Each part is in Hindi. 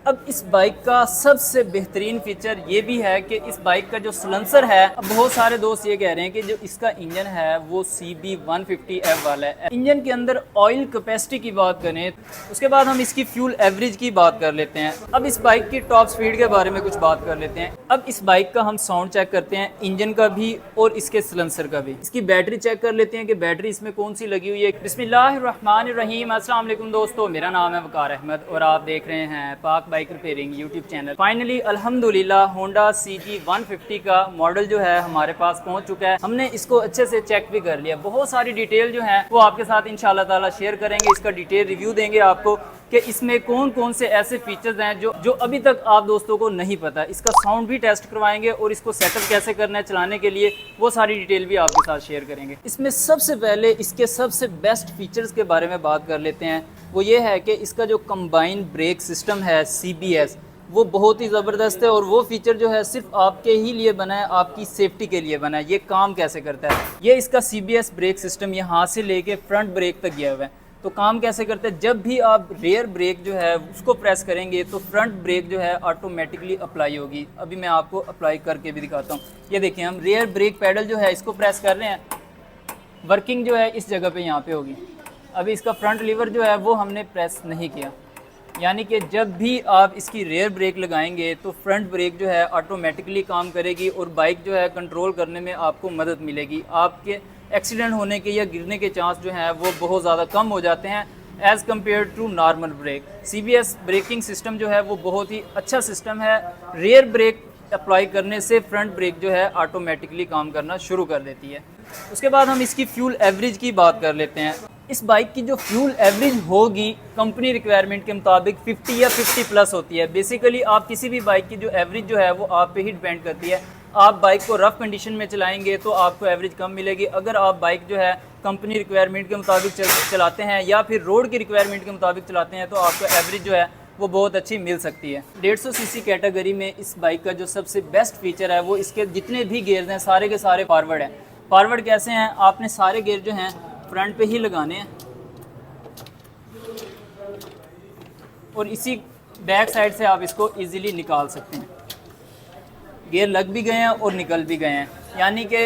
अब इस बाइक का सबसे बेहतरीन फीचर ये भी है कि इस बाइक का जो सलेंसर है, अब बहुत सारे दोस्त ये कह रहे हैं कि जो इसका इंजन है वो CB150F वाला है। इंजन के अंदर ऑयल कैपेसिटी की बात करें, उसके बाद हम इसकी फ्यूल एवरेज की बात कर लेते हैं। अब इस बाइक की टॉप स्पीड के बारे में कुछ बात कर लेते हैं। अब इस बाइक का हम साउंड चेक करते हैं, इंजन का भी और इसके सलेंसर का भी। इसकी बैटरी चेक कर लेते हैं कि बैटरी इसमें कौन सी लगी हुई है। बिस्मिल्लाहिर्रहमानिर्रहीम, अस्सलाम वालेकुम दोस्तों, मेरा नाम है वकार अहमद और आप देख रहे हैं पाक bike repairing YouTube channel. Finally अल्हम्दुलिल्लाह होंडा CG150 का मॉडल जो है हमारे पास पहुंच चुका है। हमने इसको अच्छे से चेक भी कर लिया। बहुत सारी डिटेल जो है वो आपके साथ इंशाल्लाह ताला शेयर करेंगे। इसका डिटेल रिव्यू देंगे आपको कि इसमें कौन कौन से ऐसे फीचर्स हैं जो अभी तक आप दोस्तों को नहीं पता। इसका साउंड भी टेस्ट करवाएंगे और इसको सेटअप कैसे करना है चलाने के लिए, वो सारी डिटेल भी आपके साथ शेयर करेंगे। इसमें सबसे पहले इसके सबसे बेस्ट फीचर्स के बारे में बात कर लेते हैं। वो ये है कि इसका जो कंबाइन ब्रेक सिस्टम है CBS, वो बहुत ही ज़बरदस्त है और वो फीचर जो है सिर्फ आपके ही लिए बना है, आपकी सेफ्टी के लिए बना है। ये काम कैसे करता है, ये इसका CBS ब्रेक सिस्टम यहाँ से लेके फ्रंट ब्रेक तक गया हुआ है। तो काम कैसे करते हैं, जब भी आप रेयर ब्रेक जो है उसको प्रेस करेंगे तो फ्रंट ब्रेक जो है ऑटोमेटिकली अप्लाई होगी। अभी मैं आपको अप्लाई करके भी दिखाता हूँ। ये देखिए, हम रेयर ब्रेक पैडल जो है इसको प्रेस कर रहे हैं, वर्किंग जो है इस जगह पे यहाँ पे होगी। अभी इसका फ्रंट लीवर जो है वो हमने प्रेस नहीं किया, यानी कि जब भी आप इसकी रेयर ब्रेक लगाएंगे तो फ्रंट ब्रेक जो है ऑटोमेटिकली काम करेगी और बाइक जो है कंट्रोल करने में आपको मदद मिलेगी। आपके एक्सीडेंट होने के या गिरने के चांस जो हैं वो बहुत ज़्यादा कम हो जाते हैं as compared to normal brake. CBS braking system जो है वो बहुत ही अच्छा सिस्टम है। रेयर ब्रेक अप्लाई करने से फ्रंट ब्रेक जो है ऑटोमेटिकली काम करना शुरू कर देती है। उसके बाद हम इसकी फ्यूल एवरेज की बात कर लेते हैं। इस बाइक की जो फ्यूल एवरेज होगी कंपनी रिक्वायरमेंट के मुताबिक 50 या 50 प्लस होती है। बेसिकली आप किसी भी बाइक की जो एवरेज जो है वो आप पे ही डिपेंड करती है। आप बाइक को रफ़ कंडीशन में चलाएंगे तो आपको एवरेज कम मिलेगी। अगर आप बाइक जो है कंपनी रिक्वायरमेंट के मुताबिक चलाते हैं या फिर रोड की रिक्वायरमेंट के मुताबिक चलाते हैं तो आपको एवरेज जो है वो बहुत अच्छी मिल सकती है। 150 सीसी कैटेगरी में इस बाइक का जो सबसे बेस्ट फीचर है वो इसके जितने भी गेयर्स हैं सारे के सारे फॉरवर्ड हैं। फॉरवर्ड कैसे हैं, आपने सारे गेयर जो हैं फ्रंट पे ही लगाने हैं और इसी बैक साइड से आप इसको इजीली निकाल सकते हैं। गियर लग भी गए हैं और निकल भी गए हैं, यानी कि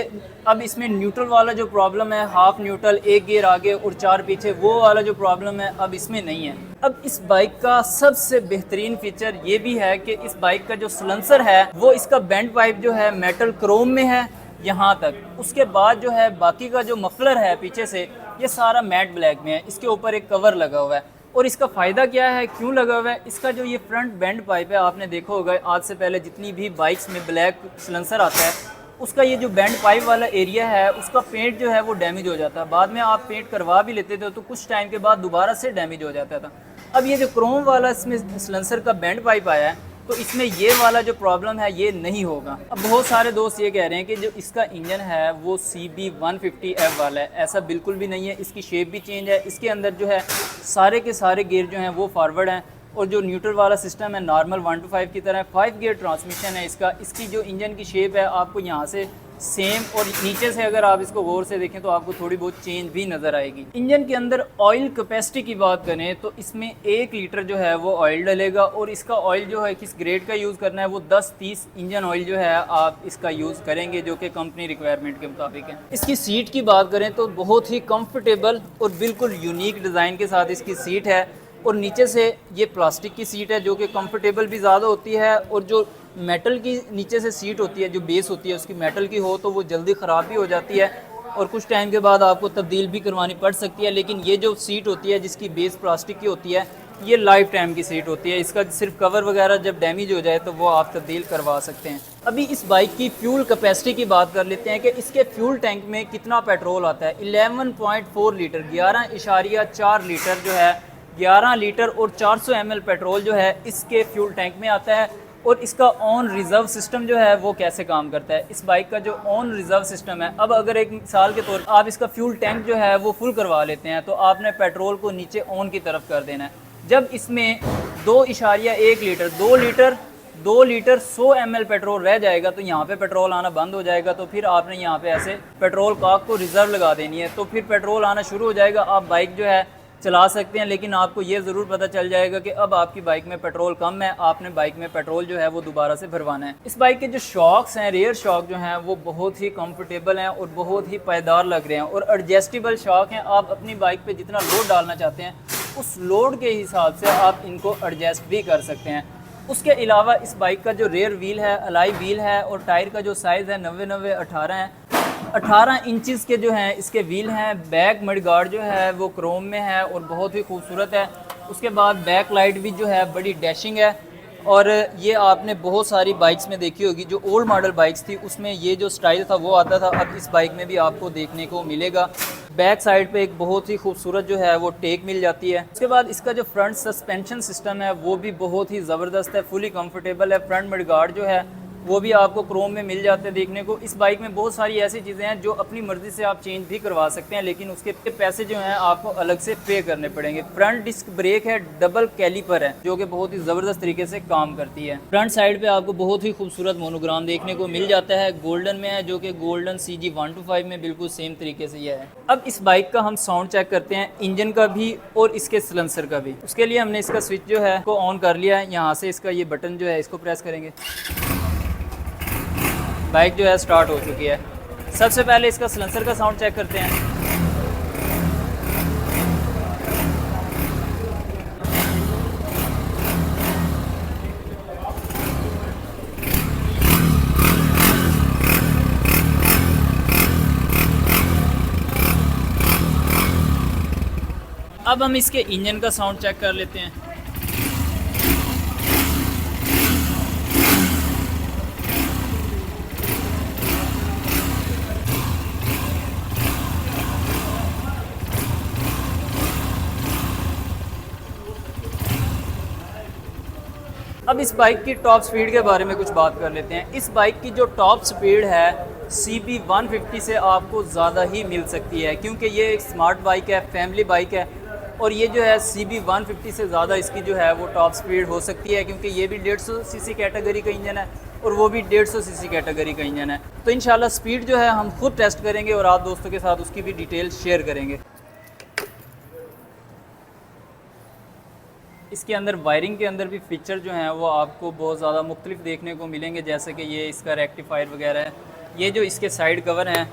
अब इसमें न्यूट्रल वाला जो प्रॉब्लम है, हाफ न्यूट्रल, एक गियर आगे और 4 पीछे, वो वाला जो प्रॉब्लम है अब इसमें नहीं है। अब इस बाइक का सबसे बेहतरीन फीचर ये भी है कि इस बाइक का जो सलेंसर है वो इसका बेंड पाइप जो है मेटल क्रोम में है यहाँ तक। उसके बाद जो है बाकी का जो मफलर है पीछे से ये सारा मैट ब्लैक में है। इसके ऊपर एक कवर लगा हुआ है और इसका फ़ायदा क्या है, क्यों लगा हुआ है, इसका जो ये फ्रंट बेंड पाइप है आपने देखा होगा आज से पहले जितनी भी बाइक्स में ब्लैक सलेंसर आता है उसका ये जो बेंड पाइप वाला एरिया है उसका पेंट जो है वो डैमेज हो जाता है। बाद में आप पेंट करवा भी लेते थे तो कुछ टाइम के बाद दोबारा से डैमेज हो जाता था। अब ये जो क्रोम वाला इसमें सलेंसर का बेंड पाइप आया है तो इसमें ये वाला जो प्रॉब्लम है ये नहीं होगा। अब बहुत सारे दोस्त ये कह रहे हैं कि जो इसका इंजन है वो CB150F वाला है। ऐसा बिल्कुल भी नहीं है, इसकी शेप भी चेंज है। इसके अंदर जो है सारे के सारे गियर जो हैं वो फॉरवर्ड हैं और जो न्यूट्रल वाला सिस्टम है नॉर्मल 1 to 5 की तरह 5 गियर ट्रांसमिशन है इसका। इसकी जो इंजन की शेप है आपको यहाँ से सेम और नीचे से अगर आप इसको गौर से देखें तो आपको थोड़ी बहुत चेंज भी नज़र आएगी। इंजन के अंदर ऑयल कैपेसिटी की बात करें तो इसमें 1 लीटर जो है वो ऑयल डलेगा और इसका ऑयल जो है किस ग्रेड का यूज़ करना है वो 10-30 इंजन ऑयल जो है आप इसका यूज़ करेंगे जो कि कंपनी रिक्वायरमेंट के मुताबिक है। इसकी सीट की बात करें तो बहुत ही कंफर्टेबल और बिल्कुल यूनिक डिज़ाइन के साथ इसकी सीट है और नीचे से ये प्लास्टिक की सीट है जो कि कंफर्टेबल भी ज़्यादा होती है और जो मेटल की नीचे से सीट होती है, जो बेस होती है उसकी मेटल की हो तो वो जल्दी ख़राब भी हो जाती है और कुछ टाइम के बाद आपको तब्दील भी करवानी पड़ सकती है। लेकिन ये जो सीट होती है जिसकी बेस प्लास्टिक की होती है ये लाइफ टाइम की सीट होती है। इसका सिर्फ कवर वगैरह जब डैमेज हो जाए तो वो आप तब्दील करवा सकते हैं। अभी इस बाइक की फ्यूल कैपेसिटी की बात कर लेते हैं कि इसके फ्यूल टैंक में कितना पेट्रोल आता है। 11.4 लीटर 11.4 लीटर जो है 11 लीटर और 400 ml पेट्रोल जो है इसके फ्यूल टैंक में आता है। और इसका ऑन रिज़र्व सिस्टम जो है वो कैसे काम करता है, इस बाइक का जो ऑन रिज़र्व सिस्टम है, अब अगर एक मिसाल के तौर पर आप इसका फ्यूल टैंक जो है वो फुल करवा लेते हैं तो आपने पेट्रोल को नीचे ऑन की तरफ कर देना है। जब इसमें 2.1 लीटर 2 लीटर 100 ml पेट्रोल रह जाएगा तो यहाँ पे पेट्रोल आना बंद हो जाएगा। तो फिर आपने यहाँ पे ऐसे पेट्रोल कॉक को रिज़र्व लगा देनी है तो फिर पेट्रोल आना शुरू हो जाएगा। आप बाइक जो है चला सकते हैं, लेकिन आपको ये ज़रूर पता चल जाएगा कि अब आपकी बाइक में पेट्रोल कम है, आपने बाइक में पेट्रोल जो है वो दोबारा से भरवाना है। इस बाइक के जो शॉक्स हैं, रेयर शॉक जो हैं वो बहुत ही कंफर्टेबल हैं और बहुत ही पायदार लग रहे हैं और एडजस्टेबल शॉक हैं। आप अपनी बाइक पे जितना लोड डालना चाहते हैं उस लोड के हिसाब से आप इनको एडजस्ट भी कर सकते हैं। उसके अलावा इस बाइक का जो रेयर व्हील है, अलाई व्हील है और टायर का जो साइज़ है 90-90 18 है। 18 इंचज़ के जो हैं इसके व्हील हैं। बैक मडगार्ड जो है वो क्रोम में है और बहुत ही खूबसूरत है। उसके बाद बैक लाइट भी जो है बड़ी डैशिंग है और ये आपने बहुत सारी बाइक्स में देखी होगी। जो ओल्ड मॉडल बाइक्स थी उसमें ये जो स्टाइल था वो आता था, अब इस बाइक में भी आपको देखने को मिलेगा। बैक साइड पे एक बहुत ही खूबसूरत जो है वो टेक मिल जाती है। उसके बाद इसका जो फ्रंट सस्पेंशन सिस्टम है वो भी बहुत ही ज़बरदस्त है, फुली कंफर्टेबल है। फ्रंट मडगार्ड जो है वो भी आपको क्रोम में मिल जाते हैं देखने को। इस बाइक में बहुत सारी ऐसी चीज़ें हैं जो अपनी मर्ज़ी से आप चेंज भी करवा सकते हैं, लेकिन उसके पैसे जो हैं आपको अलग से पे करने पड़ेंगे। फ्रंट डिस्क ब्रेक है, डबल कैलिपर है जो कि बहुत ही ज़बरदस्त तरीके से काम करती है। फ्रंट साइड पे आपको बहुत ही खूबसूरत मोनोग्राम देखने को मिल जाता है, गोल्डन में है, जो कि गोल्डन CG 125 में बिल्कुल सेम तरीके से यह है। अब इस बाइक का हम साउंड चेक करते हैं, इंजन का भी और इसके सिलेंसर का भी। उसके लिए हमने इसका स्विच जो है को ऑन कर लिया है। यहाँ से इसका ये बटन जो है इसको प्रेस करेंगे, बाइक जो है स्टार्ट हो चुकी है। सबसे पहले इसका सिलेंसर का साउंड चेक करते हैं। अब हम इसके इंजन का साउंड चेक कर लेते हैं। अब इस बाइक की टॉप स्पीड के बारे में कुछ बात कर लेते हैं। इस बाइक की जो टॉप स्पीड है CB 150 से आपको ज़्यादा ही मिल सकती है, क्योंकि ये एक स्मार्ट बाइक है, फैमिली बाइक है और ये जो है CB 150 से ज़्यादा इसकी जो है वो टॉप स्पीड हो सकती है, क्योंकि ये भी 150 सीसी कैटेगरी का इंजन है और वो भी 150 सीसी कैटेगरी का इंजन है। तो इंशाल्लाह स्पीड जो है हम खुद टेस्ट करेंगे और आप दोस्तों के साथ उसकी भी डिटेल शेयर करेंगे। इसके अंदर वायरिंग के अंदर भी फीचर जो हैं वो आपको बहुत ज़्यादा मुख्तलिफ देखने को मिलेंगे, जैसे कि ये इसका रेक्टिफायर वगैरह है। ये जो इसके साइड कवर हैं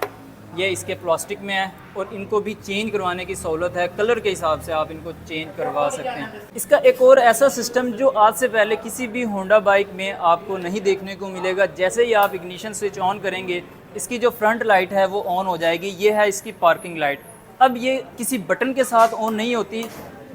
ये इसके प्लास्टिक में है और इनको भी चेंज करवाने की सहूलत है, कलर के हिसाब से आप इनको चेंज करवा सकते हैं। इसका एक और ऐसा सिस्टम जो आज से पहले किसी भी होंडा बाइक में आपको नहीं देखने को मिलेगा, जैसे ही आप इग्निशन स्विच ऑन करेंगे इसकी जो फ्रंट लाइट है वो ऑन हो जाएगी। ये है इसकी पार्किंग लाइट। अब ये किसी बटन के साथ ऑन नहीं होती,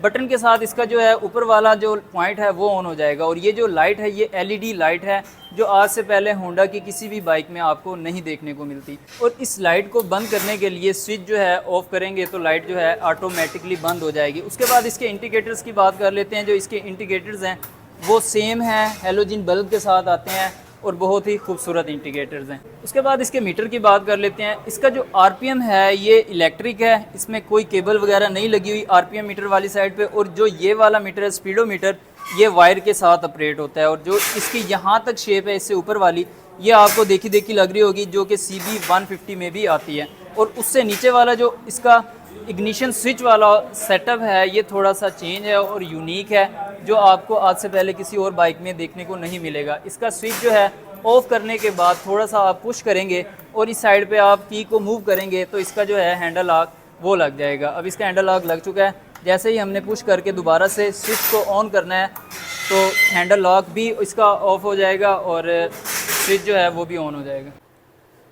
बटन के साथ इसका जो है ऊपर वाला जो पॉइंट है वो ऑन हो जाएगा। और ये जो लाइट है ये LED लाइट है जो आज से पहले होंडा की किसी भी बाइक में आपको नहीं देखने को मिलती। और इस लाइट को बंद करने के लिए स्विच जो है ऑफ करेंगे तो लाइट जो है ऑटोमेटिकली बंद हो जाएगी। उसके बाद इसके इंडिकेटर्स की बात कर लेते हैं। जो इसके इंडिकेटर्स हैं वो सेम हैं, हेलोजन बल्ब के साथ आते हैं और बहुत ही खूबसूरत इंडिकेटर्स हैं। उसके बाद इसके मीटर की बात कर लेते हैं। इसका जो RPM है ये इलेक्ट्रिक है, इसमें कोई केबल वगैरह नहीं लगी हुई RPM मीटर वाली साइड पे। और जो ये वाला मीटर है स्पीडोमीटर, ये वायर के साथ ऑपरेट होता है। और जो इसकी यहाँ तक शेप है इससे ऊपर वाली, ये आपको देखी देखी लग रही होगी, जो कि CB 150 में भी आती है। और उससे नीचे वाला जो इसका इग्निशन स्विच वाला सेटअप है ये थोड़ा सा चेंज है और यूनिक है, जो आपको आज से पहले किसी और बाइक में देखने को नहीं मिलेगा। इसका स्विच जो है ऑफ करने के बाद थोड़ा सा आप पुश करेंगे और इस साइड पे आप की को मूव करेंगे तो इसका जो है हैंडल लॉक वो लग जाएगा। अब इसका हैंडल लॉक लग चुका है। जैसे ही हमने पुश करके दोबारा से स्विच को ऑन करना है तो हैंडल लॉक भी इसका ऑफ हो जाएगा और स्विच जो है वो भी ऑन हो जाएगा।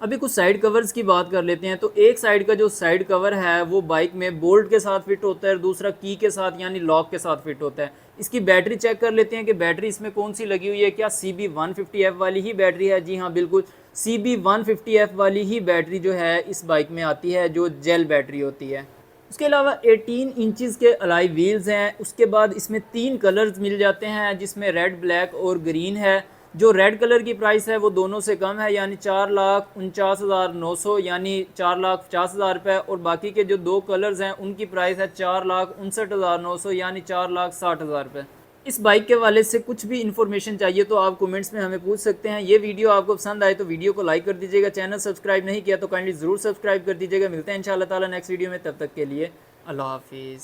अभी कुछ साइड कवर्स की बात कर लेते हैं। तो एक साइड का जो साइड कवर है वो बाइक में बोल्ट के साथ फिट होता है और दूसरा की के साथ यानी लॉक के साथ फिट होता है। इसकी बैटरी चेक कर लेते हैं कि बैटरी इसमें कौन सी लगी हुई है। क्या CB 150F वाली ही बैटरी है? जी हाँ, बिल्कुल CB 150F वाली ही बैटरी जो है इस बाइक में आती है, जो जेल बैटरी होती है। उसके अलावा 18 इंचज़ के अलाई व्हील्स हैं। उसके बाद इसमें 3 कलर्स मिल जाते हैं, जिसमें रेड, ब्लैक और ग्रीन है। जो रेड कलर की प्राइस है वो दोनों से कम है, यानी 4,49,900 यानी 4,50,000 रुपये। और बाकी के जो 2 कलर्स हैं उनकी प्राइस है 4,59,900 यानी 4,60,000 रुपये। इस बाइक के वाले से कुछ भी इन्फॉर्मेशन चाहिए तो आप कमेंट्स में हमें पूछ सकते हैं। ये वीडियो आपको पसंद आए तो वीडियो को लाइक कर दीजिएगा। चैनल सब्सक्राइब नहीं किया तो काइंडली ज़रूर सब्सक्राइब कर दीजिएगा। मिलते हैं इंशाअल्लाह ताला नेक्स्ट वीडियो में, तब तक के लिए अल्लाह हाफिज़।